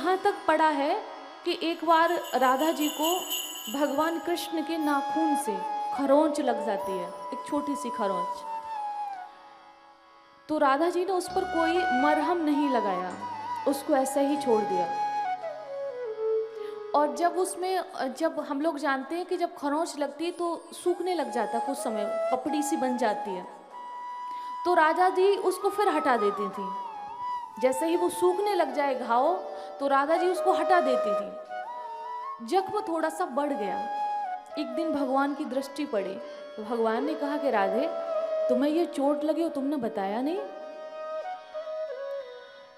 यहाँ तक पड़ा है कि एक बार राधा जी को भगवान कृष्ण के नाखून से खरोंच लग जाती है, एक छोटी सी खरोंच। तो राधा जी ने उस पर कोई मरहम नहीं लगाया, उसको ऐसे ही छोड़ दिया। और जब हम लोग जानते हैं कि जब खरोंच लगती है तो सूखने लग जाता है, कुछ समय पपड़ी सी बन जाती है। तो राधा जी उसको फिर हटा देती थी। जैसे ही वो सूखने लग जाए घाव, तो राधा जी उसको हटा देती थी। जख्म थोड़ा सा बढ़ गया। एक दिन भगवान की दृष्टि पड़ी तो भगवान ने कहा कि राधे, तुम्हें ये चोट लगी और तुमने बताया नहीं।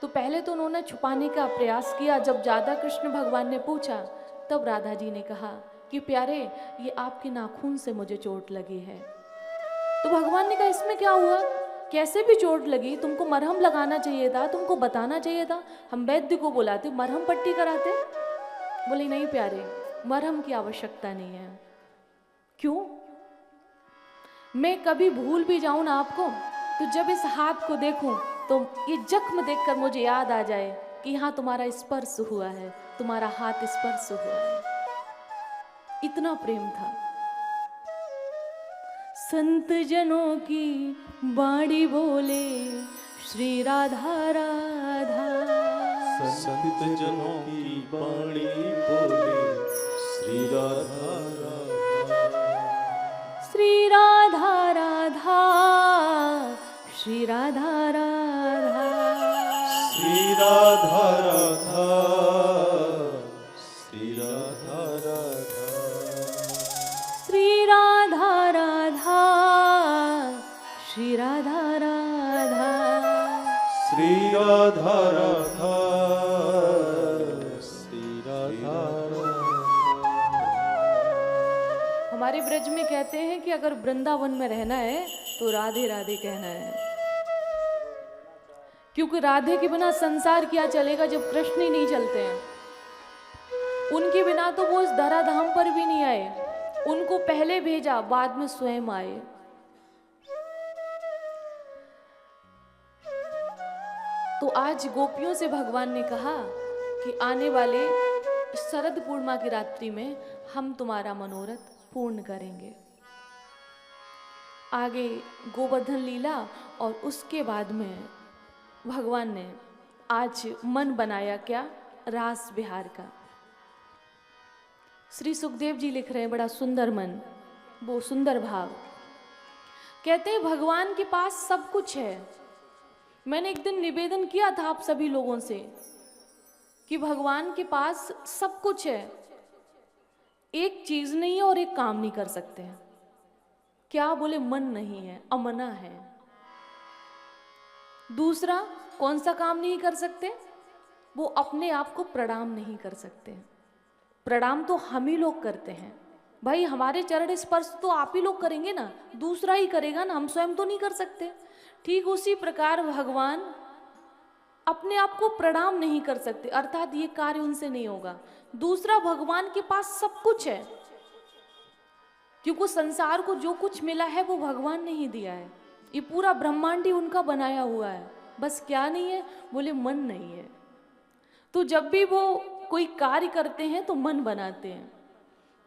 तो पहले तो उन्होंने छुपाने का प्रयास किया। जब ज्यादा कृष्ण भगवान ने पूछा तब राधा जी ने कहा कि प्यारे, ये आपके नाखून से मुझे चोट लगी है। तो भगवान ने कहा, इसमें क्या हुआ, कैसे भी चोट लगी, तुमको मरहम लगाना चाहिए था, तुमको बताना चाहिए था, हम वैद्य को बुलाते, मरहम पट्टी कराते। बोले नहीं प्यारे, मरहम की आवश्यकता नहीं है। क्यों? मैं कभी भूल भी जाऊं ना आपको, तो जब इस हाथ को देखूं तो ये जख्म देखकर मुझे याद आ जाए कि यहाँ तुम्हारा स्पर्श हुआ है, तुम्हारा हाथ स्पर्श हुआ है। इतना प्रेम था। संत जनों की बाणी बोले श्री राधा राधा। संत जनों की बाणी बोले श्री राधा राधा। श्री राधा राधा, श्री राधा राधा, श्री राधा राधा, श्री राधा राधा, श्री राधा राधा, श्री राधा राधा, श्री राधा राधा, श्री राधा राधा। हमारे ब्रज में कहते हैं कि अगर वृंदावन में रहना है तो राधे राधे कहना है, क्योंकि राधे के बिना संसार क्या चलेगा जब कृष्ण ही नहीं चलते हैं। उनके बिना तो वो इस धराधाम पर भी नहीं आए। उनको पहले भेजा, बाद में स्वयं आए। तो आज गोपियों से भगवान ने कहा कि आने वाले शरद पूर्णिमा की रात्रि में हम तुम्हारा मनोरथ पूर्ण करेंगे। आगे गोवर्धन लीला और उसके बाद में भगवान ने आज मन बनाया क्या, रास विहार का। श्री सुखदेव जी लिख रहे हैं, बड़ा सुंदर मन, वो सुंदर भाव। कहते हैं भगवान के पास सब कुछ है। मैंने एक दिन निवेदन किया था आप सभी लोगों से कि भगवान के पास सब कुछ है, एक चीज नहीं है और एक काम नहीं कर सकते हैं। क्या? बोले मन नहीं है, अमना है। दूसरा कौन सा काम नहीं कर सकते? वो अपने आप को प्रणाम नहीं कर सकते। प्रणाम तो हम ही लोग करते हैं भाई, हमारे चरण स्पर्श तो आप ही लोग करेंगे ना, दूसरा ही करेगा ना, हम स्वयं तो नहीं कर सकते। ठीक उसी प्रकार भगवान अपने आप को प्रणाम नहीं कर सकते, अर्थात ये कार्य उनसे नहीं होगा। दूसरा, भगवान के पास सब कुछ है, क्योंकि संसार को जो कुछ मिला है वो भगवान ने ही दिया है। ये पूरा ब्रह्मांड ही उनका बनाया हुआ है। बस क्या नहीं है? बोले मन नहीं है। तो जब भी वो कोई कार्य करते हैं तो मन बनाते हैं।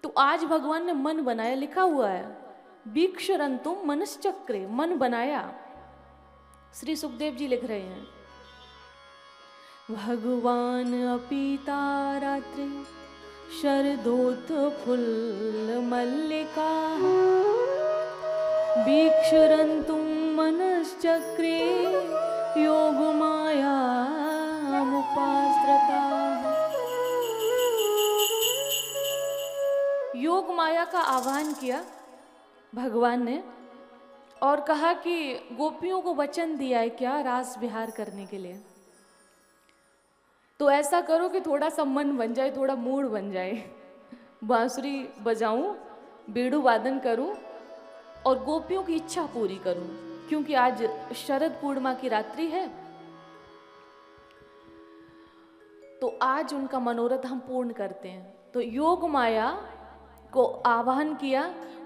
तो आज भगवान ने मन बनाया, लिखा हुआ है वीक्षरंतुम मनश्चक्रे, मन बनाया। श्री सुखदेव जी लिख रहे हैं, भगवान अपीता रात्रि शरदोत्थ फुल्ल मल्लिका, वीक्षरन्तुं मनश्चक्रे योगमाया मुपाश्रिता। योग माया का आह्वान किया भगवान ने और कहा कि गोपियों को वचन दिया है क्या, रास विहार करने के लिए। तो ऐसा करो कि थोड़ा सा मन बन जाए, थोड़ा मूड बन जाए, बांसुरी बजाऊं, बीड़ू वादन करूं और गोपियों की इच्छा पूरी करूं, क्योंकि आज शरद पूर्णिमा की रात्रि है। तो आज उनका मनोरथ हम पूर्ण करते हैं। तो योग माया को आवाहन किया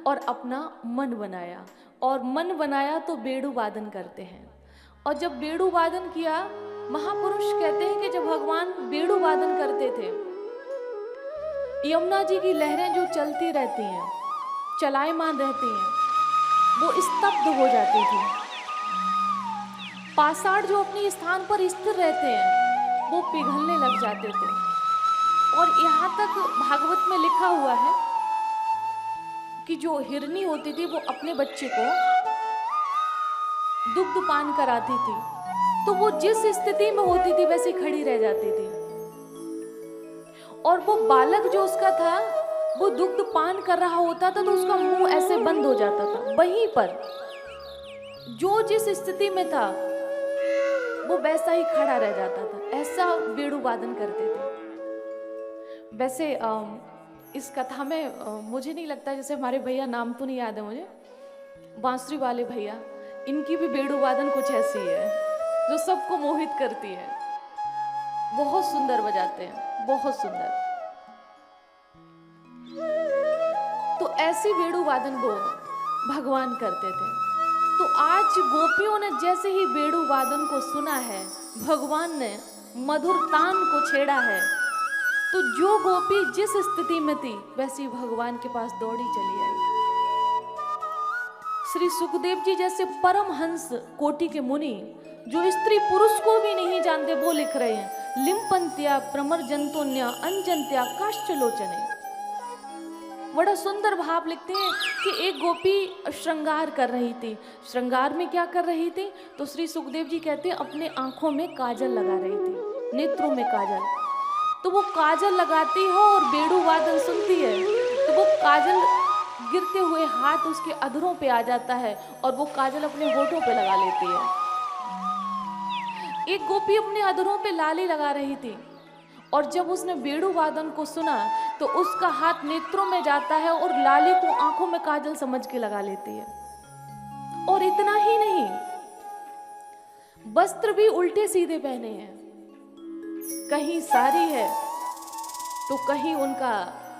और अपना मन बनाया, और मन बनाया तो बेड़ू वादन करते हैं। और जब बेड़ू वादन किया महापुरुष कहते हैं कि जब भगवान बीड़ू वादन करते थे, यमुना जी की लहरें जो चलती रहती हैं, चलायमान रहती हैं, वो स्तब्ध हो जाती थी। पाषाण जो अपने स्थान पर स्थिर रहते हैं, वो पिघलने लग जाते थे। और यहाँ तक भागवत में लिखा हुआ है कि जो हिरनी होती थी वो अपने बच्चे को दुग्ध पान कराती थी, तो वो जिस स्थिति में होती थी वैसे खड़ी रह जाती थी। और वो बालक जो उसका था वो दुग्ध पान कर रहा होता था तो उसका मुंह ऐसे बंद हो जाता था। वहीं पर जो जिस स्थिति में था वो वैसा ही खड़ा रह जाता था। ऐसा वेणु वादन करते थे। वैसे इस कथा में मुझे नहीं लगता, जैसे हमारे भैया, नाम तो नहीं याद है मुझे, बांसुरी वाले भैया, इनकी भी वेणु वादन कुछ ऐसी है जो सबको मोहित करती है। बहुत सुंदर बजाते हैं, बहुत सुंदर। तो ऐसी वेणु वादन को भगवान करते थे। तो आज गोपियों ने जैसे ही वेणु वादन को सुना है, भगवान ने मधुर तान को छेड़ा है, तो जो गोपी जिस स्थिति में थी वैसी भगवान के पास दौड़ी चली आई। श्री सुखदेव जी जैसे परमहंस कोटि के मुनि, जो स्त्री पुरुष को भी नहीं जानते, वो लिख रहे हैं, लिम्पंत्या प्रमर्जंतोन्या अंजंत्या काश्चलोचने। बड़ा सुंदर भाव लिखते हैं कि एक गोपी श्रृंगार कर रही थी। श्रृंगार में क्या कर रही थी? तो श्री सुखदेव जी कहते हैं अपने आंखों में काजल लगा रही थी, नेत्रों में काजल। तो वो काजल लगाती हो और वेणु वादन सुनती है, तो वो काजल गिरते हुए हाथ उसके अधरों पे आ जाता है और वो काजल अपने होठों पे लगा लेती है। एक गोपी अपने अधरों पे लाली लगा रही थी और जब उसने वेणु वादन को सुना तो उसका हाथ नेत्रों में जाता है और लाली को आंखों में काजल समझ के लगा लेती है। और इतना ही नहीं, वस्त्र भी उल्टे सीधे पहने हैं, कहीं साड़ी है तो कहीं उनका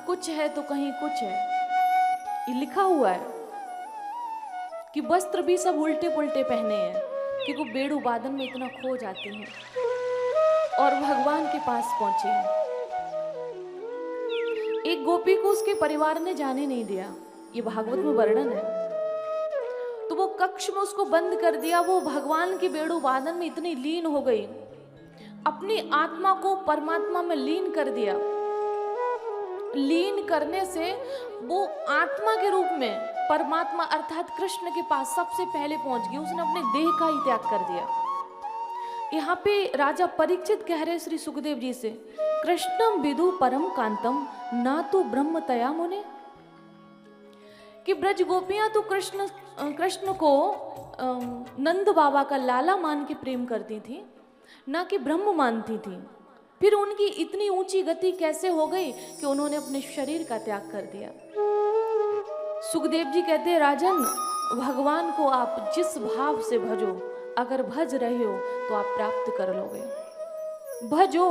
कुछ है तो कहीं कुछ है। ये लिखा हुआ है कि वस्त्र भी सब उल्टे पुल्टे पहने हैं, कि वो वेणु वादन में इतना खो जाते हैं और भगवान के पास पहुंचे हैं। एक गोपी को उसके परिवार ने जाने नहीं दिया, ये भागवत में वर्णन है। तो वो कक्ष में उसको बंद कर दिया। वो भगवान के वेणु वादन में इतनी लीन हो गई, अपनी आत्मा को परमात्मा में लीन कर दिया। लीन करने से वो आत्मा के रूप में परमात्मा अर्थात कृष्ण के पास सबसे पहले पहुंच गई। उसने अपने देह का ही त्याग कर दिया। यहाँ पे राजा परीक्षित कह रहे श्री सुखदेव जी से, कृष्णम विदु परम कांतम ना तो ब्रह्म तया मुने, कि ब्रज गोपियां तो कृष्ण को नंद बाबा का लाला मान के प्रेम करती थी, ना कि ब्रह्म मानती थी। फिर उनकी इतनी ऊंची गति कैसे हो गई कि उन्होंने अपने शरीर का त्याग कर दिया। सुखदेव जी कहते हैं, राजन, भगवान को आप जिस भाव से भजो, अगर भज रहे हो तो आप प्राप्त कर लोगे। भजो,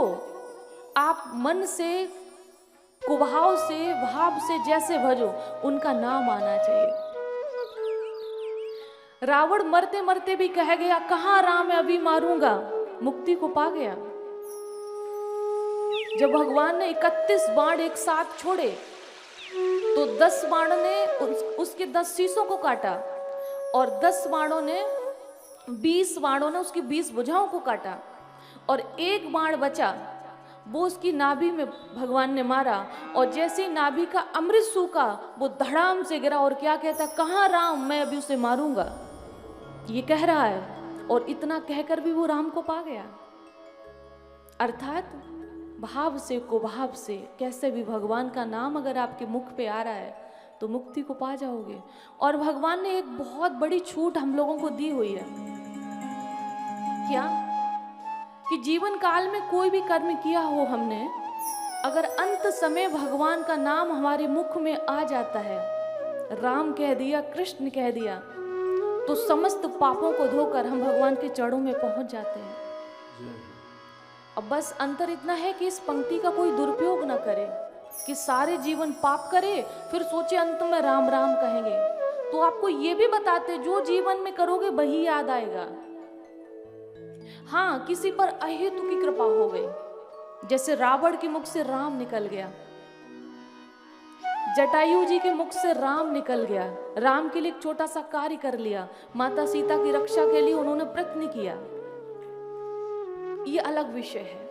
आप मन से, कुभाव से, भाव से जैसे भजो, उनका नाम आना चाहिए। रावण मरते मरते भी कह गया, कहाँ राम है, अभी मारूंगा, मुक्ति को पा गया। जब भगवान ने 31 बाण एक साथ छोड़े तो 10 बाणों ने उसके 10 शीशों को काटा और 10 बाणों ने 20 बाणों ने उसकी 20 भुजाओं को काटा और एक बाण बचा, वो उसकी नाभि में भगवान ने मारा और जैसे नाभि का अमृत सूखा वो धड़ाम से गिरा और क्या कहता, कहाँ राम, मैं अभी उसे मारूंगा, ये कह रहा है। और इतना कहकर भी वो राम को पा गया। अर्थात भाव से, कुभाव से, कैसे भी भगवान का नाम अगर आपके मुख पे आ रहा है तो मुक्ति को पा जाओगे। और भगवान ने एक बहुत बड़ी छूट हम लोगों को दी हुई है। क्या? कि जीवन काल में कोई भी कर्म किया हो हमने, अगर अंत समय भगवान का नाम हमारे मुख में आ जाता है, राम कह दिया, कृष्ण कह दिया, तो समस्त पापों को धोकर हम भगवान के चरणों में पहुंच जाते हैं। अब बस अंतर इतना है कि इस पंक्ति का कोई दुरुपयोग ना करे कि सारे जीवन पाप करे फिर सोचे अंत में राम राम कहेंगे। तो आपको ये भी बताते, जो जीवन में करोगे वही याद आएगा। हाँ, किसी पर अहेतु की कृपा हो गई, जैसे रावण के मुख से राम निकल गया, जटायु जी के मुख से राम निकल गया, राम के लिए एक छोटा सा कार्य कर लिया, माता सीता की रक्षा के लिए उन्होंने प्रयत्न किया, ये अलग विषय है।